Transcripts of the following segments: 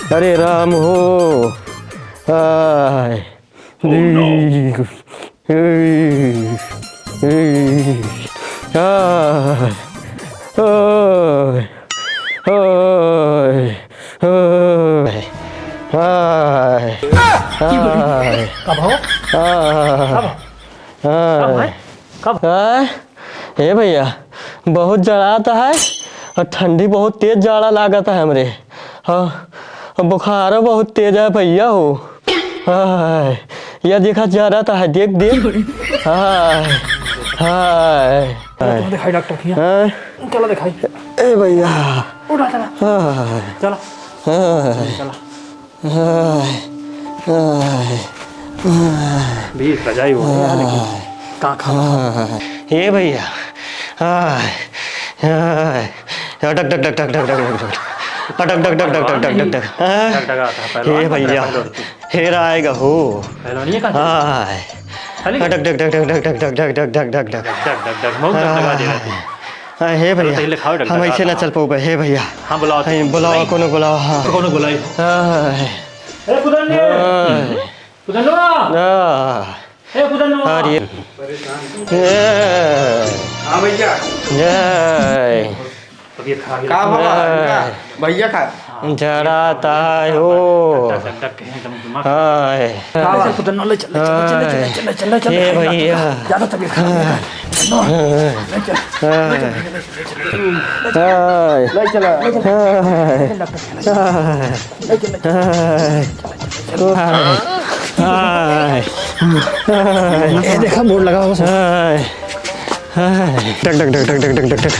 हरे राम हो। आय हे भैया बहुत जड़ाता है और ठंडी बहुत तेज जाड़ा लागता है हमरे। हाँ बुखार बहुत तेज है भैया हो। यह देखा जा रहा है, देख देख। हाय हाय दिखाई डॉक्टर भैया, चलो दिखाई। ए भैया उठा चला चला बीस रजाई हो कहाँ खा। हे भैया टक टक टक टक टक टक टक टक टक टक टक टक टक। हे भैया हेर आएगा हो। हाय टक टक टक टक टक टक टक टक टक टक। हे भैया हम ऐसे ना चल पाओगे। हे भैया हाँ बुलाओ, बुलाओ कोनो बुलाओ। हाँ कोनो बुलाई। ए पुदन्ने पुदन्नो ए पुदन्नो। अरे हाँ भैया जय का भैया खा जड़ाता है हो। हाय पुदन्नो ले चल चल चल चल। हे भैया ज्यादा तबीयत खराब ले चला देखा बोर्ड लगा हुआ टक टक टक टक टक टक टक टक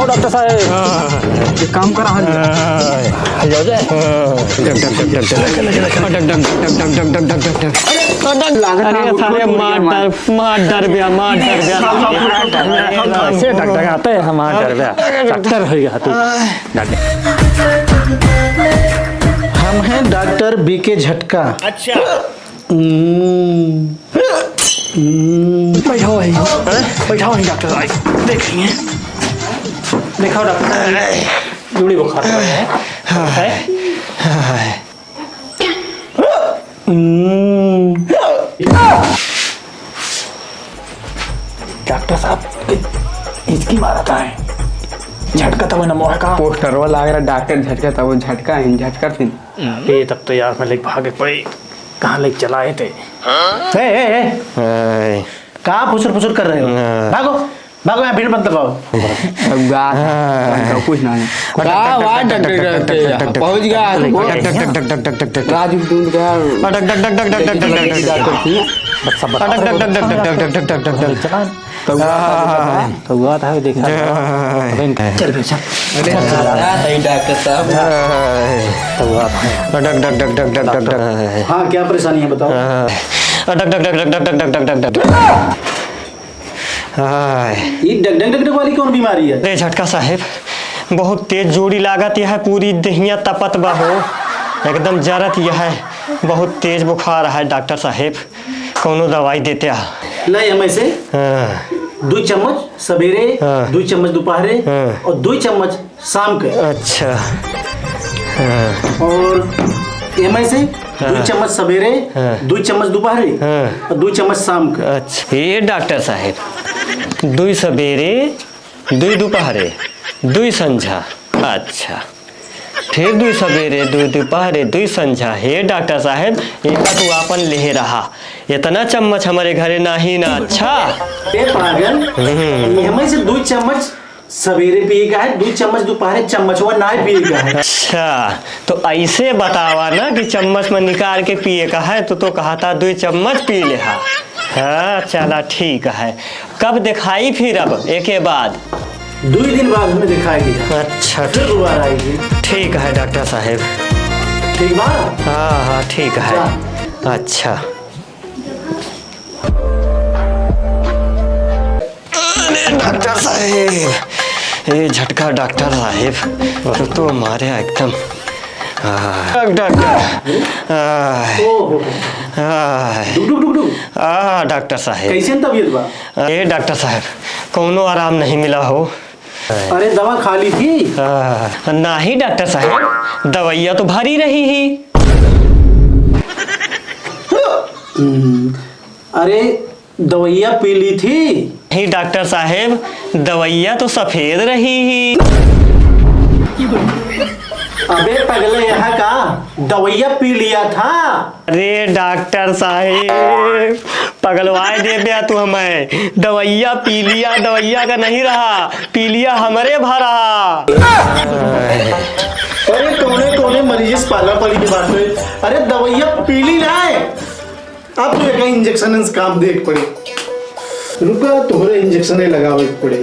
डॉक्टर साहब काम करा हम हैं डॉक्टर बीके झटका। अच्छा बैठाओ भाई, बैठाओ भाई डॉक्टर साहब देखेंगे। देखो डॉक्टर जूड़ी बुखार है। डॉक्टर साहब इसकी मारता है झटका तब न मोह का पोस्टर वाला लग रहा डॉक्टर झटका था वो झटका है झटका थी। ये तब तो यार मैं लेके भागे पड़े। कहाँ लेके चलाए थे? कहाँ फुसर फुसर कर रहे हो? भागो भागो यहाँ भीड़ मत लगाओ। कुछ ना पहुंच गया राजू ढूंढ गया। चल भाई चल। हाँ क्या परेशानी है बताओ। ये डग डग डग डग वाली कौन बीमारी है? अरे झटका साहेब बहुत तेज जोड़ी लागत यह पूरी दहिया तपत बा हो। एकदम जरत यह है, बहुत तेज बुखार है डॉक्टर साहेब। कोनो दवाई देते हैं? नहीं हम ऐसे 2 चम्मच सवेरे 2 चम्मच दोपहरे और 2 चम्मच शाम के। अच्छा और एम से 2 चम्मच सवेरे 2 चम्मच दोपहरे और 2 चम्मच शाम के। अच्छा ये डॉक्टर साहेब 2 सवेरे 2 दोपहरे 2 संझा। अच्छा फिर 2 सवेरे 2 दोपहरे 2 संझा। हे डॉक्टर साहेब एक तू आपन ले रहा इतना चम्मच हमारे घरे नाही ना। अच्छा पागल हमें से 2 चम्मच सवेरे पिए का है 2 चम्मच दोपहर चम्मच वो ना पिए का है। अच्छा तो ऐसे बतावा ना कि चम्मच में निकाल के पिए का है तो कहा था 2 चम्मच पी ले। हाँ चला ठीक है। कब दिखाई फिर? अब एक के बाद 2 दिन बाद हमें दिखाई दिया। अच्छा फिर दोबारा आएगी। ठीक है डॉक्टर साहेब। ठीक बात। हाँ हाँ ठीक है। अच्छा डॉक्टर साहेब ये झटका डॉक्टर साहेब तो मारे एकदम। डॉक्टर साहेब कैसे तबीयत बा? ये डॉक्टर साहब कोनो आराम नहीं मिला हो। अरे दवा खा ली थी? नहीं डॉक्टर साहब, दवाइयाँ तो भरी रही ही। अरे दवाइयाँ पी ली थी? नहीं डॉक्टर साहब, दवाइयाँ तो सफेद रही ही। अबे पगले यहाँ का दवाइयाँ पी लिया था। अरे डॉक्टर साहब, पगलवाए दे दिया तू हमें। दवाइयाँ पी लिया, दवाइयाँ का नहीं रहा, पी लिया हमारे भरा। अरे कोने कोने मरीज पाला पड़ी की बात में। अरे दवाइयाँ पी ली ना है, अब तो एक इंजेक्शन काम देख पड़े। रुका, तुम्हारे इंजेक्शन लगावे पड़े।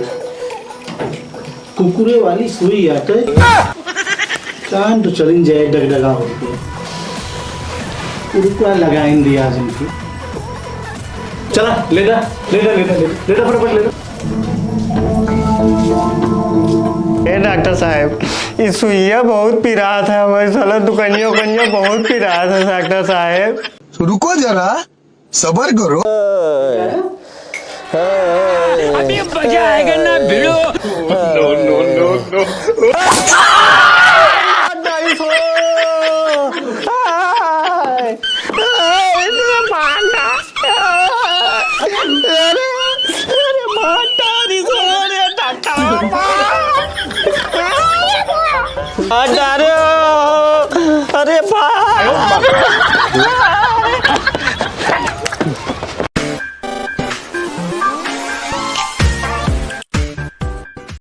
कुकुरे वाली सुई आते कान तो चलिन जाए डगडगा होते। रुका लगाइन दिया आज इनकी। चला लेटा फटाफट लेटा। डॉक्टर साहब, इस सुइया बहुत पिरा था हमारे, साला दुकानियों बहुत पिरा था डॉक्टर साहब। रुको जरा, सबर करो। अभी मजा आएगा ना भिड़ो। नो।